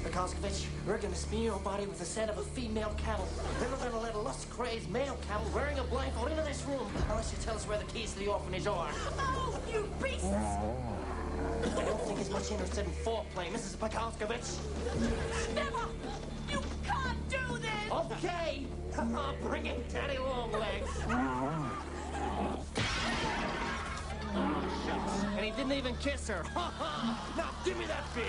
Mikoskovic, we're gonna smear your body with the scent of a female camel. Then we're gonna let a lust-crazed male camel wearing a blindfold into this room unless you tell us where the keys to the orphanage are. Oh, you beasts! I don't think he's much interested in foreplay, Mrs. Mikoskovic. Never! You can't do this! Okay! Bring it, Daddy Longlegs! And he didn't even kiss her. Now give me that beer!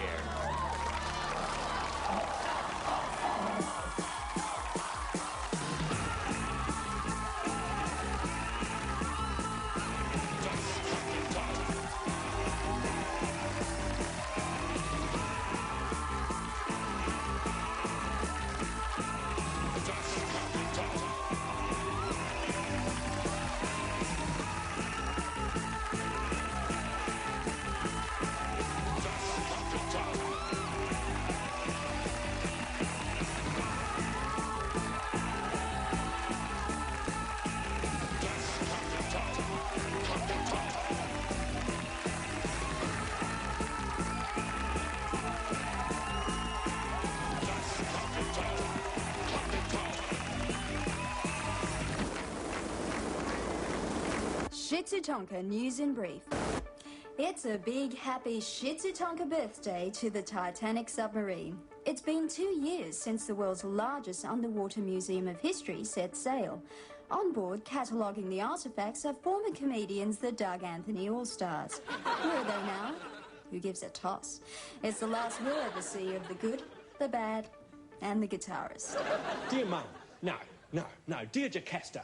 Shitsutonka News in Brief. It's a big, happy Shitsutonka birthday to the Titanic submarine. It's been 2 years since the world's largest underwater museum of history set sail. On board, cataloguing the artifacts, are former comedians the Doug Anthony All-Stars. Where are they now? Who gives a toss? It's the last we'll ever see of the good, the bad, and the guitarist. Dear Mum, no, dear Jocasta.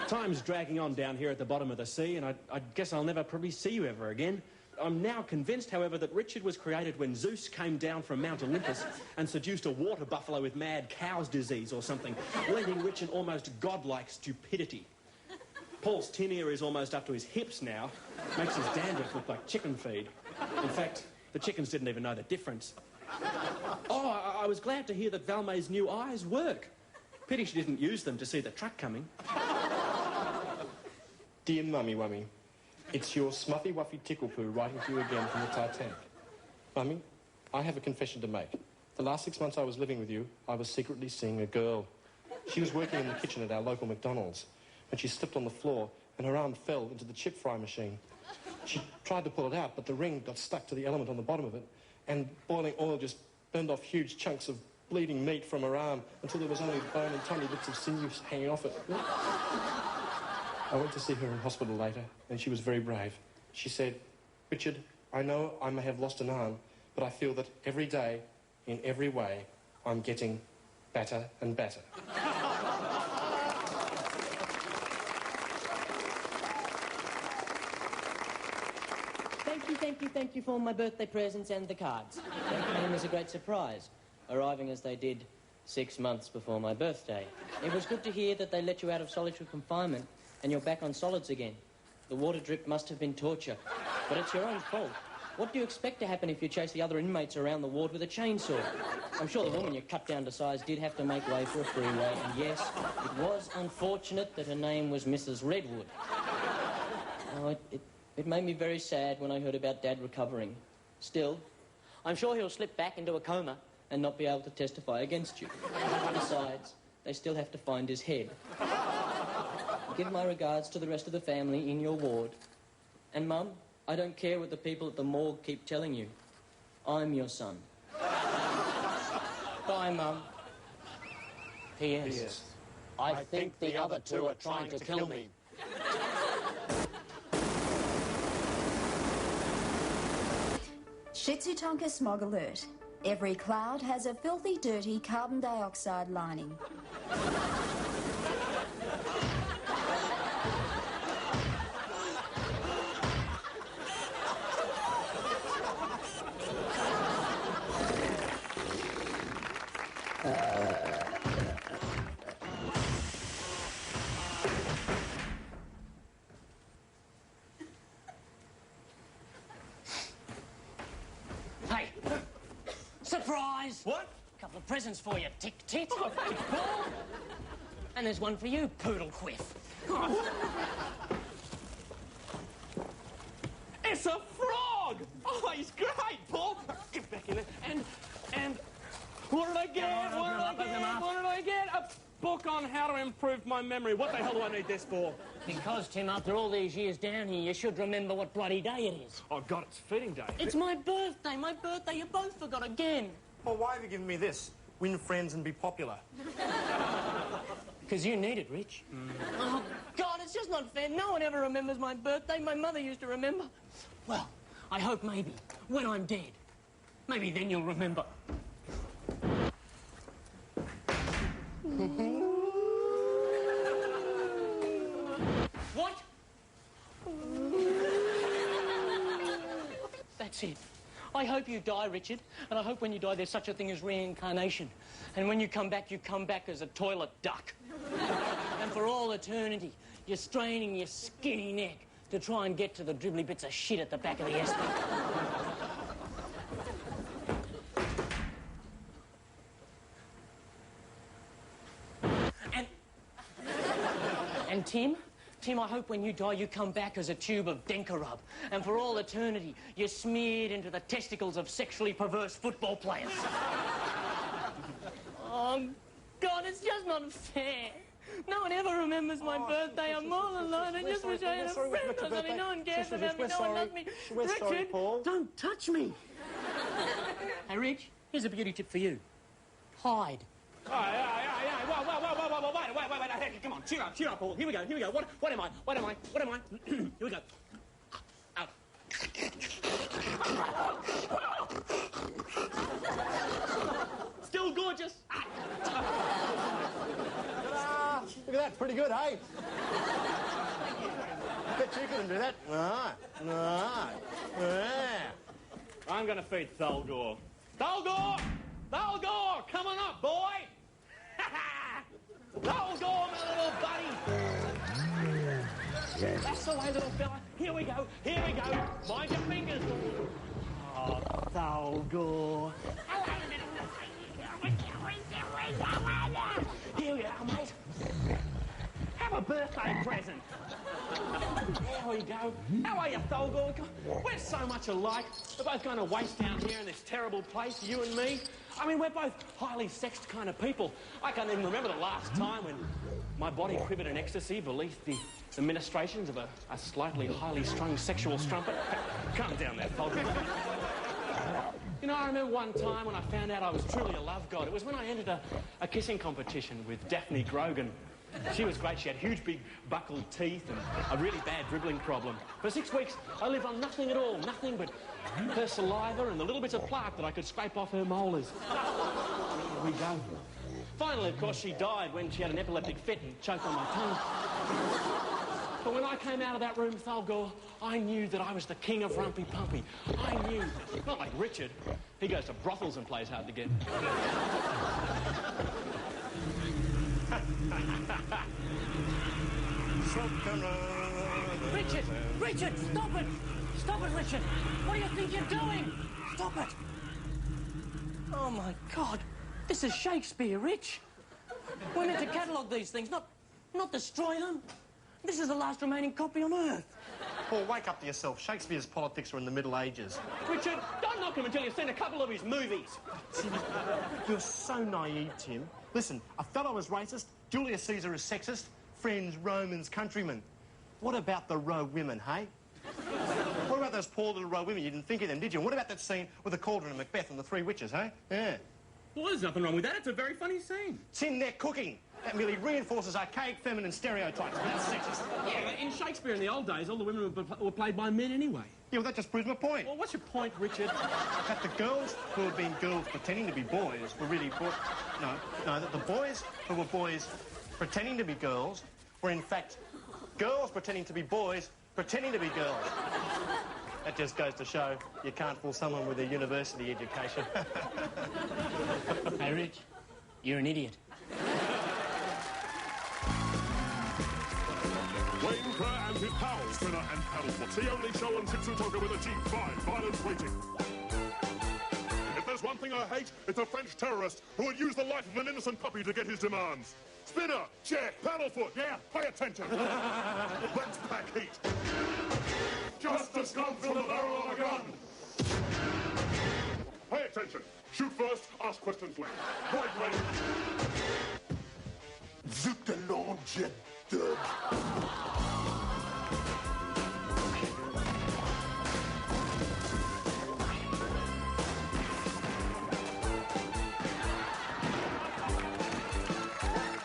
Time's dragging on down here at the bottom of the sea, and I guess I'll never probably see you ever again. I'm now convinced, however, that Richard was created when Zeus came down from Mount Olympus and seduced a water buffalo with mad cow's disease or something, lending Richard almost godlike stupidity. Paul's tin ear is almost up to his hips now. Makes his dandruff look like chicken feed. In fact, the chickens didn't even know the difference. Oh, I was glad to hear that Valmay's new eyes work. Pity she didn't use them to see the truck coming. Dear Mummy Wummy, it's your Smuffy Wuffy Ticklepoo writing to you again from the Titanic. Mummy, I have a confession to make. The last 6 months I was living with you, I was secretly seeing a girl. She was working in the kitchen at our local McDonald's when she slipped on the floor and her arm fell into the chip fry machine. She tried to pull it out, but the ring got stuck to the element on the bottom of it, and boiling oil just burned off huge chunks of bleeding meat from her arm until there was only bone and tiny bits of sinew hanging off it. I went to see her in hospital later, and she was very brave. She said, Richard, I know I may have lost an arm, but I feel that every day, in every way, I'm getting better and better. Thank you for my birthday presents and the cards. It was a great surprise, arriving as they did 6 months before my birthday. It was good to hear that they let you out of solitary confinement and you're back on solids again. The water drip must have been torture, but it's your own fault. What do you expect to happen if you chase the other inmates around the ward with a chainsaw? I'm sure the woman you cut down to size did have to make way for a freeway, and yes, it was unfortunate that her name was Mrs. Redwood. Oh, it made me very sad when I heard about Dad recovering. Still, I'm sure he'll slip back into a coma and not be able to testify against you. Besides, they still have to find his head. Give my regards to the rest of the family in your ward. And, Mum, I don't care what the people at the morgue keep telling you. I'm your son. Bye, Mum. P.S. I think the other two are trying to kill me. Shitsutonka Smog Alert. Every cloud has a filthy, dirty carbon dioxide lining. Hey! Surprise! What? A couple of presents for you, Tick-Tit. And there's one for you, Poodle Quiff. It's a frog! Oh, he's great, Paul. Get back in there. And What did I get? What did I get? A book on how to improve my memory. What the hell do I need this for? Because, Tim, after all these years down here, you should remember what bloody day it is. Oh, God, it's feeding day. It's my birthday. My birthday. You both forgot again. Well, why have you given me this? Win friends and be popular. Because you need it, Rich. Oh, God, it's just not fair. No one ever remembers my birthday. My mother used to remember. Well, I hope maybe when I'm dead, maybe then you'll remember. What? That's it. I hope you die, Richard, and I hope when you die there's such a thing as reincarnation. And when you come back as a toilet duck. And for all eternity, you're straining your skinny neck to try and get to the dribbly bits of shit at the back of the estate. And Tim, I hope when you die you come back as a tube of Denkerub. And for all eternity, you're smeared into the testicles of sexually perverse football players. Oh, God, it's just not fair. No one ever remembers my birthday. I'm all alone. I just wish I had a friend or something. No one cares about me. No one loves me. Richard, don't touch me. Hey, Rich, here's a beauty tip for you. Hide. Wait, hey, come on, cheer up, Paul. Here we go. What am I? Here we go. Out. Still gorgeous. Look at that, pretty good, hey? Bet you couldn't do that. I'm going to feed Thalgor. Thalgor, come on up, boy. Thalgor, my little buddy. That's the way, little fella. Here we go. Mind your fingers. Oh, Thalgor. Here we are, mate. Have a birthday present. There we go. How are you, Thalgor? We're so much alike. We're both going to waste down here in this terrible place, you and me. I mean, we're both highly sexed kind of people. I can't even remember the last time when my body quivered in ecstasy beneath the ministrations of a slightly highly strung sexual strumpet. Calm down there, Thalgor. You know, I remember one time when I found out I was truly a love god. It was when I entered a kissing competition with Daphne Grogan. She was great. She had huge, big, buckled teeth and a really bad dribbling problem. For 6 weeks, I lived on nothing at all, nothing but her saliva and the little bits of plaque that I could scrape off her molars. Here we go. Finally, of course, she died when she had an epileptic fit and choked on my tongue. But when I came out of that room, Thalgor, I knew that I was the king of Rumpy Pumpy. I knew that, not like Richard. He goes to brothels and plays hard to get. Richard, stop it! Stop it, Richard! What do you think you're doing? Stop it! Oh, my God. This is Shakespeare, Rich. We're meant to catalogue these things, not destroy them. This is the last remaining copy on Earth. Paul, wake up to yourself. Shakespeare's politics were in the Middle Ages. Richard, don't knock him until you've seen a couple of his movies. Tim, you're so naive, Tim. Listen, Othello is racist, Julius Caesar is sexist, friends, Romans, countrymen. What about the row women, hey? What about those poor little row women? You didn't think of them, did you? What about that scene with the cauldron and Macbeth and the three witches, hey? Yeah. Well, there's nothing wrong with that. It's a very funny scene. It's in their cooking. That merely reinforces archaic feminine stereotypes. That's sexist. Yeah, in Shakespeare in the old days, all the women were played by men anyway. Yeah, well, that just proves my point. Well, what's your point, Richard? That the girls who have been girls pretending to be boys were really... No, that the boys who were boys pretending to be girls were, in fact, girls pretending to be boys pretending to be girls. That just goes to show you can't fool someone with a university education. Hey, Rich, you're an idiot. Wayne and his pals, Spinner and Paddlefoot, the only show on Titsutoka with a G5 violence rating. If there's one thing I hate, it's a French terrorist who would use the life of an innocent puppy to get his demands. Spinner, check. Paddlefoot, yeah, pay attention. Let's pack heat. Justice comes from the barrel of a gun. Pay attention. Shoot first, ask questions later. Right, ready? Zut de longe de...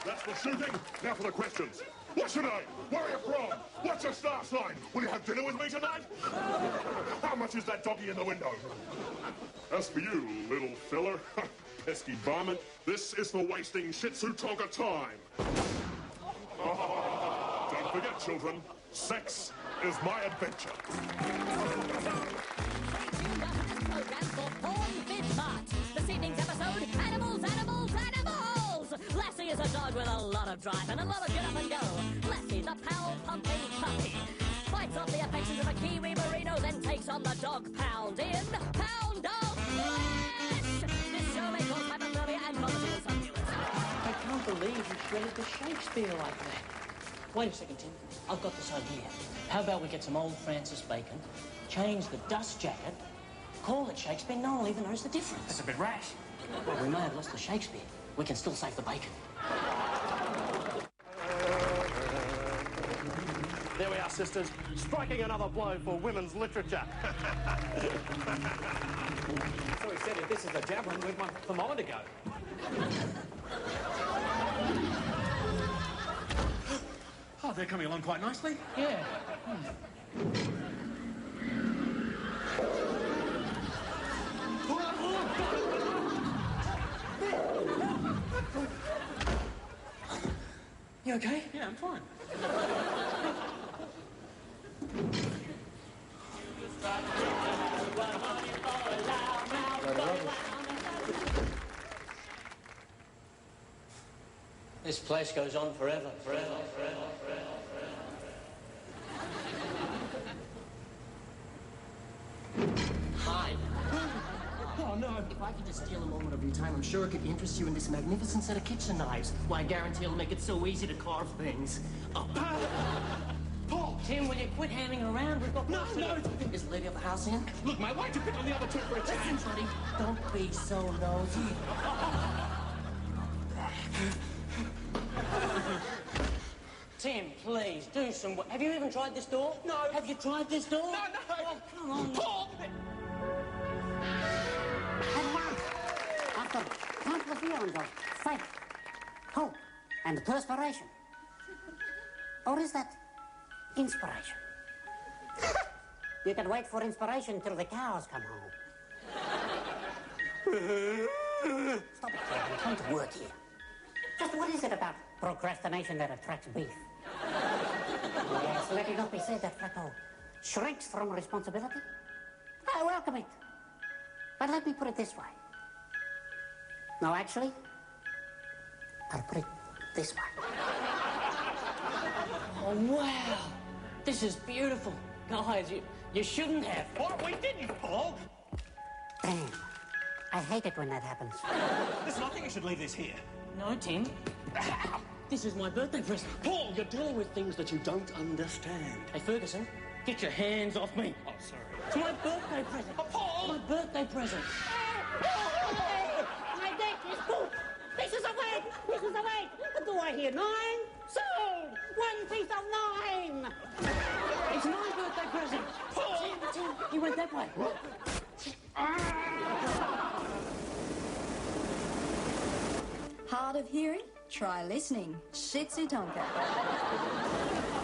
That's for shooting. Now for the questions. What's your name? Where are you from? What's your star sign? Will you have dinner with me tonight? How much is that doggy in the window? As for you, little fella, pesky varmint, this is for wasting Shih Tzu Tonka time. Don't forget, children, sex is my adventure. This evening's episode, animals, animals, animals! Lassie is a dog with a lot of drive and a lot of get up and go. Lassie, the pound-pumping puppy, fights off the affections of a Kiwi Merino, then takes on the dog pound in Pound of Flesh! This show may cause hypothermia and vomiting in some viewers. I can't believe you shredded the Shakespeare like that. Wait a second, Tim. I've got this idea. How about we get some old Francis Bacon, change the dust jacket, call it Shakespeare, no one will even notice the difference. That's a bit rash. Well, we may have lost the Shakespeare. We can still save the bacon. There we are, sisters. Striking another blow for women's literature. So he said if this is a javelin, we'd want for mine to go. Oh, they're coming along quite nicely. Yeah. You okay? Yeah, I'm fine. This place goes on forever, forever, forever, forever, forever. Hi. Oh, no. If I could just steal a moment of your time, I'm sure it could interest you in this magnificent set of kitchen knives. Why, I guarantee it'll make it so easy to carve things. Oh. Paul! Tim, will you quit handing around? We've got... No. Is the lady of the house in? Look, mate, why don't you pick on the other two for a change? Listen, buddy, don't be so nosy. Tim, please, do some... Have you even tried this door? No. Have you tried this door? No. Oh, come on. Paul! After countless years of faith, hope, and perspiration. Or is that inspiration? You can wait for inspiration till the cows come home. Stop it, Kevin. I'm trying to work here. Just what is it about procrastination that attracts beef? Yes, let it not be said that Frecko shrinks from responsibility. I welcome it. But let me put it this way. No, actually, I'll put it this way. Oh, wow. This is beautiful. Guys, you shouldn't have. What? We didn't, Paul. Damn. I hate it when that happens. Listen, I think you should leave this here. No, Tim. This is my birthday present. Paul, you're dealing with things that you don't understand. Hey, Ferguson, get your hands off me. Oh, sorry. It's my birthday present. Oh, Paul! My birthday present. My deck is poop. This is a wait. This is a wait. Do I hear 9? Sold. 1 piece of 9. It's my birthday present. Tim, he went that way. Hard of hearing? Try listening. Shih Tzu Tonka.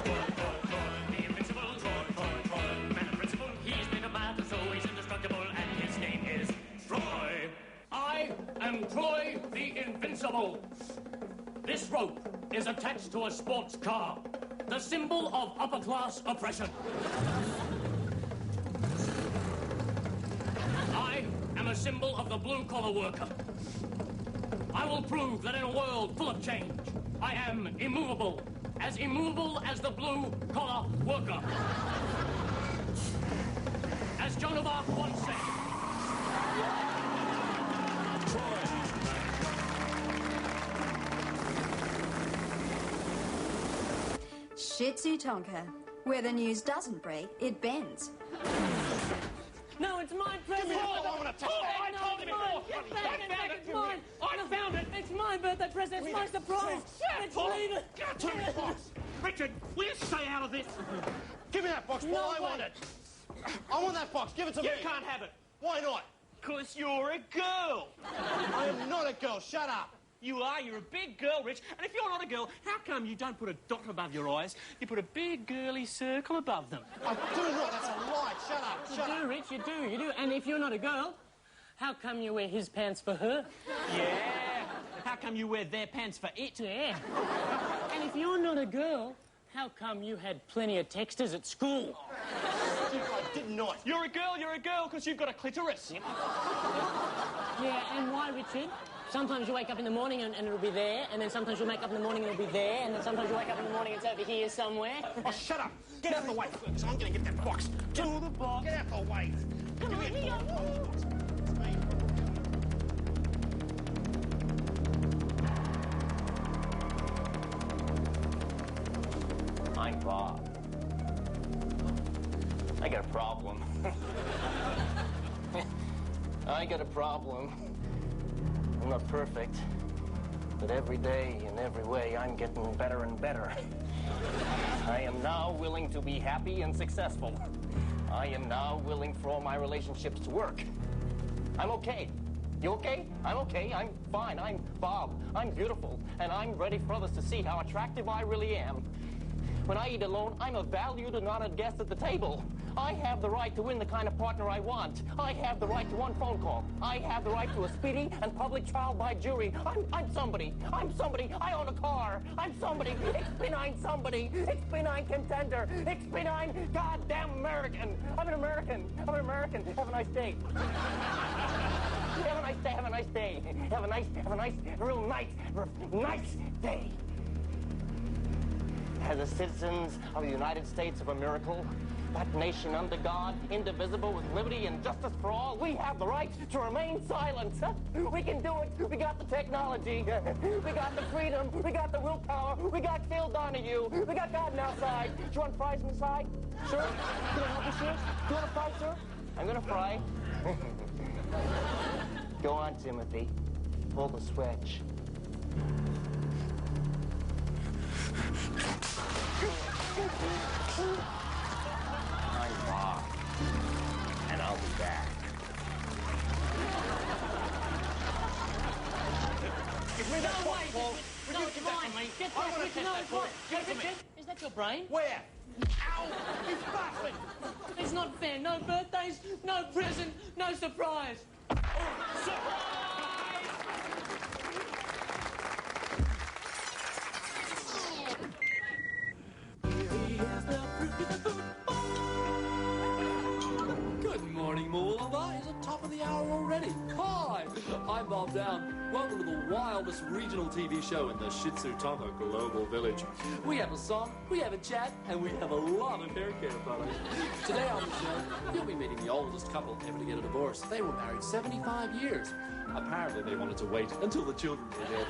The invincible Troy, man of principle. He's made of matter, so he's indestructible, and his name is Troy. I am Troy the Invincible. This rope is attached to a sports car, the symbol of upper-class oppression. I am a symbol of the blue-collar worker. I will prove that in a world full of change, I am immovable as the blue-collar worker. As Joan of Arc once said, Shih Tzu Tonka. Where the news doesn't break, it bends. No, it's my present. Paul, I want to touch that. I told him before. Get back, it's mine. I found it. It's my birthday present. It's my surprise. Let's leave it. Give it to me, boss. Richard, will you stay out of this? Give me that box, Paul. I want it. I want that box. Give it to me. You can't have it. Why not? Because you're a girl. I am not a girl. Shut up. You are. You're a big girl, Rich. And if you're not a girl, how come you don't put a dot above your eyes? You put a big girly circle above them. I do not. That's a lie. Shut up. You do, Rich, you do. And if you're not a girl, how come you wear his pants for her? Yeah. How come you wear their pants for it? Yeah. And if you're not a girl, how come you had plenty of texters at school? I did not. You're a girl, because you've got a clitoris. Yeah, and why, Richard? Sometimes you wake up in the morning and it'll be there, and then sometimes you'll wake up in the morning and it'll be there, and then sometimes you wake up in the morning and it's over here somewhere. Oh, shut up. Get out of the way, because I'm going to get that box. To the box. Get out of the way. Come on, here. I'm Bob. I got a problem. I got a problem. I'm not perfect, but every day in every way I'm getting better and better. I am now willing to be happy and successful. I am now willing for all my relationships to work. I'm okay. You okay? I'm okay. I'm fine. I'm Bob. I'm beautiful. And I'm ready for others to see how attractive I really am. When I eat alone, I'm a valued and honored guest at the table. I have the right to win the kind of partner I want. I have the right to one phone call. I have the right to a speedy and public trial by jury. I'm somebody. I'm somebody. I own a car. I'm somebody. Ich bin ein somebody. Ich bin ein contender. Ich bin ein goddamn American. I'm an American. I'm an American. Have a nice day. Have a nice day. Have a nice day. Have a nice, real nice day. As the citizens of the United States of America, that nation under God, indivisible, with liberty and justice for all, we have the right to remain silent. We can do it. We got the technology. We got the freedom. We got the willpower. We got Phil Donahue. We got God outside. Do you want fries inside? Sir? Can I help you, sir? Do you want a fry, sir? I'm gonna fry. Go on, Timothy. Pull the switch. I'm Bob, and I'll be back. Give me that box, Paul. No, it's mine. Get back, Richard. No, it's mine. Richard, is that your brain? Where? Ow! You bastard! It's not fair. No birthdays, no present, no surprise. Good morning, Moolaba. Is it top of the hour already? Hi, I'm Bob Down. Welcome to the wildest regional TV show in the Shih Tzu Tonga Global Village. We have a song, we have a chat, and we have a lot of hair care products. Today on the show, you'll be meeting the oldest couple ever to get a divorce. They were married 75 years. Apparently, they wanted to wait until the children were dead.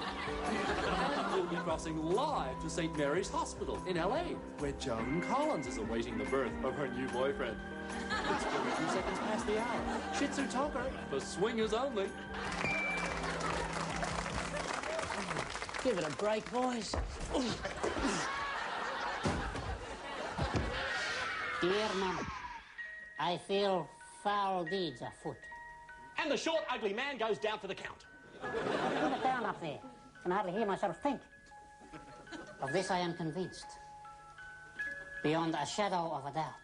And we'll be crossing live to St. Mary's Hospital in LA, where Joan Collins is awaiting the birth of her new boyfriend. It's 42 seconds past the hour. Shih Tzu Tonga for swingers only. Give it a break, boys. Dear Mama, I feel foul deeds afoot. And the short, ugly man goes down for the count. Put it down up there. I can hardly hear myself think. Of this I am convinced, beyond a shadow of a doubt.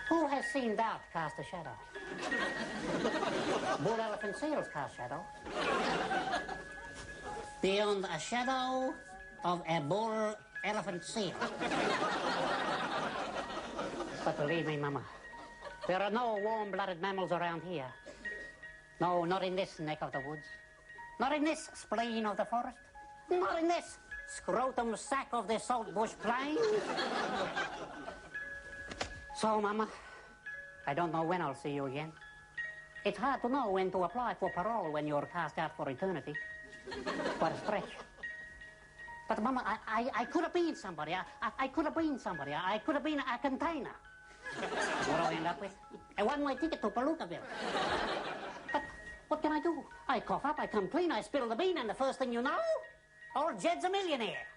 Who has seen doubt cast a shadow? Bull elephant seals cast shadow. Beyond a shadow of a bull elephant seal. But believe me, Mama, there are no warm-blooded mammals around here. No, not in this neck of the woods. Not in this spleen of the forest. Not in this scrotum sack of the saltbush plain. So, Mama, I don't know when I'll see you again. It's hard to know when to apply for parole when you're cast out for eternity. What a stretch. But, Mama, I could have been somebody. I could have been somebody. I could have been a container. What I'll end up with? A one-way ticket to Palookaville. But what can I do? I cough up, I come clean, I spill the bean, and the first thing you know, old Jed's a millionaire.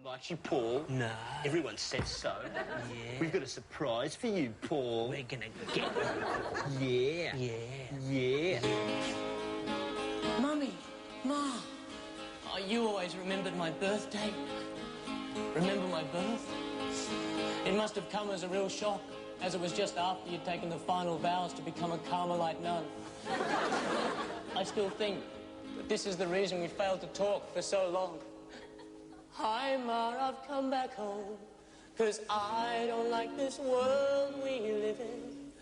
Likes you, Paul. No. Everyone says so. Yeah. We've got a surprise for you, Paul. We're gonna get one. Yeah. Yeah. Mummy, Ma. Oh, you always remembered my birthday. Remember my birth? It must have come as a real shock, as it was just after you'd taken the final vows to become a Carmelite nun. I still think that this is the reason we failed to talk for so long. Hi, Ma, I've come back home, 'cause I don't like this world we live in.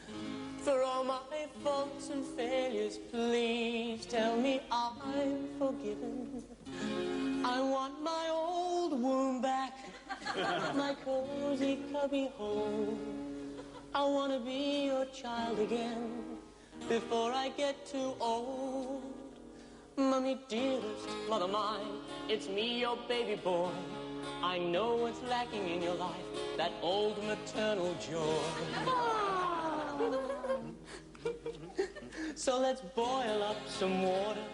For all my faults and failures, please tell me I'm forgiven. I want my old womb back, my cozy cubby home. I want to be your child again before I get too old. Mummy dearest, mother mine, it's me, your baby boy. I know what's lacking in your life, that old maternal joy. So let's boil up some water,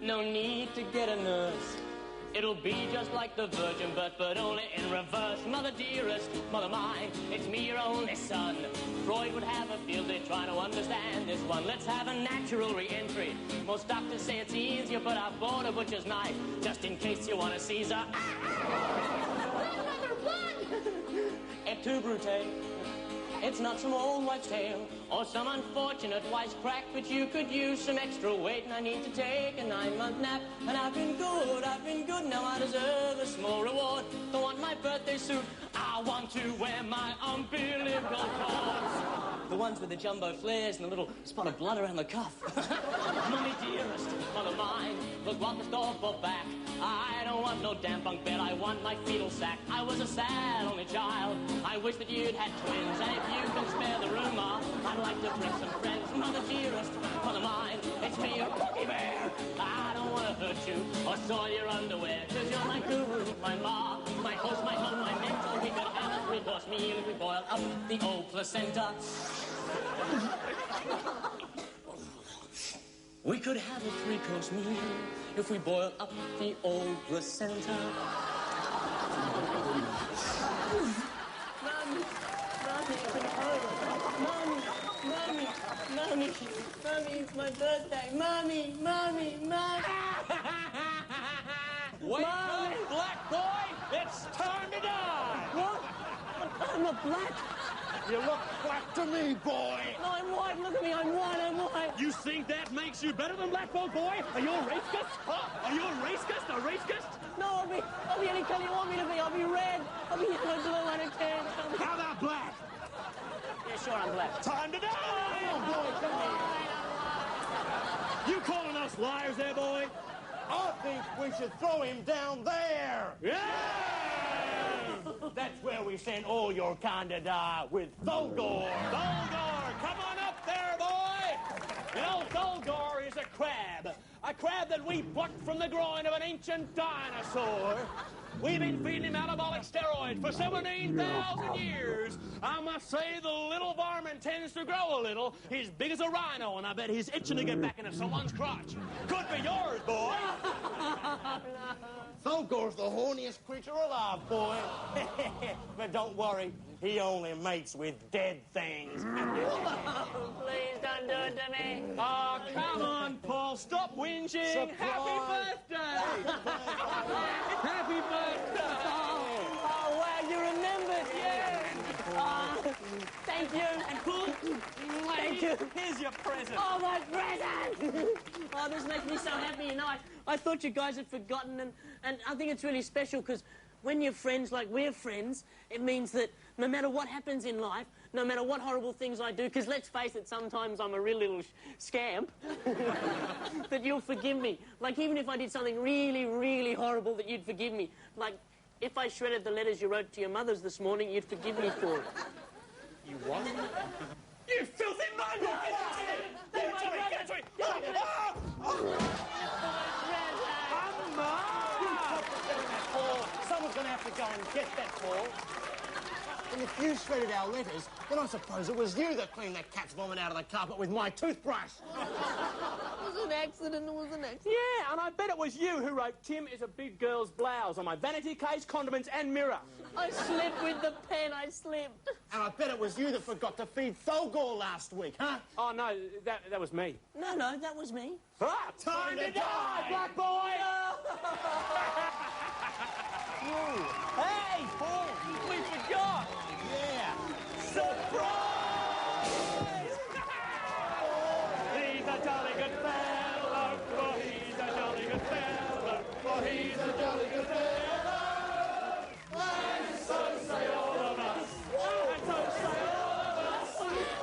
no need to get a nurse. It'll be just like the virgin birth, but only in reverse. Mother dearest, mother mine, it's me, your only son. Freud would have a field day trying to understand this one. Let's have a natural re-entry. Most doctors say it's easier, but I bought a butcher's knife, just in case you want a Caesar. Et tu, Brute? It's not some old wife's tale or some unfortunate wisecrack, but you could use some extra weight, and I need to take a 9-month nap. And I've been good, now I deserve a small reward. Don't want my birthday suit, I want to wear my umbilical cords. The ones with the jumbo flares and the little spot of blood around the cuff. Mummy dearest, mother mine, look what the store brought back. I don't want no damn bunk bed, I want my fetal sack. I was a sad only child, I wish that you'd had twins. And if you can spare the room, Ma, I'd like to bring some friends. Mother dearest, mother mine, it's me, your cookie bear. I don't want to hurt you or soil your underwear, 'cause you're my guru, my Ma, my host, my home, my mentor. We could have a 3-course meal if we boil up the old placenta. We could have a 3-course meal if we boil up the old placenta. Mommy, it's my birthday. Mommy. Wake up, black boy! It's time to die! What? I'm not black. You look black to me, boy. No, I'm white. Look at me. I'm white. You think that makes you better than black boy? Are you a racist? Huh? Are you a racist? No, I'll be any color you want me to be. I'll be red. I'll be yellow, blue, I don't care. How about black? Yeah, sure, I'm black. Time to die! Oh, boy, come here. You calling us liars there, boy? I think we should throw him down there. Yeah! That's where we send all your kind to die, with Thulgor. Thulgor, come on up there, boy! You know, Thulgor is a crab that we plucked from the groin of an ancient dinosaur. We've been feeding him anabolic steroids for 17,000 years. I must say the little varmint tends to grow a little. He's big as a rhino, and I bet he's itching to get back into someone's crotch. Could be yours, boy. Thulgor's the horniest creature alive, boy. But don't worry, he only mates with dead things. Please don't do it to me. Oh, come on, Paul. Stop whinging. Surprise. Happy birthday. Happy birthday. Oh, wow, you remembered. Yeah. Thank you. And Paul, Thank you. Here's your present. Oh, my present! Oh, this makes me so happy. You know, I thought you guys had forgotten, and I think it's really special because when you're friends like we're friends, it means that no matter what happens in life, no matter what horrible things I do, because let's face it, sometimes I'm a real little scamp, that you'll forgive me. Like, even if I did something really, really horrible, that you'd forgive me. Like, if I shredded the letters you wrote to your mothers this morning, you'd forgive me for it. You what? You filthy mongrel! Get to me! Someone's going to have to go and get that, Paul. shredded our letters, then I suppose it was you that cleaned that cat's vomit out of the carpet with my toothbrush. It was an accident, it was an accident. Yeah, and I bet it was you who wrote Tim is a big girl's blouse on my vanity case, condiments and mirror. I slipped with the pen, I slipped. And I bet it was you that forgot to feed Thogor last week, huh? Oh, no, that was me. No, that was me. Ah, time to die, black boy! Hey, Paul, we forgot. Yeah. Surprise! He's a jolly good fellow, for he's a jolly good fellow, for he's a jolly good fellow. And so say all of us, and so say all of us,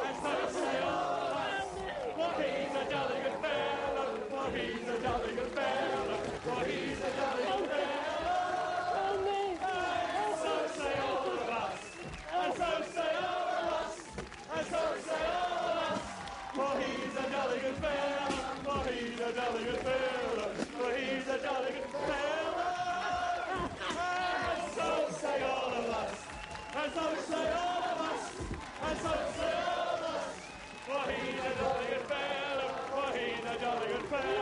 and so say all of us. For he's a jolly good fellow, for he's a jolly good fellow, for he's a jolly good fellow. And so say all of us, and so say all of us, and so say all of us. For he's a jolly good fellow, for he's a jolly good fellow, for he's a jolly good fellow. And so say all of us, and so say all of us, and so say all of us. For he's a jolly good fellow, for he's a jolly good fellow.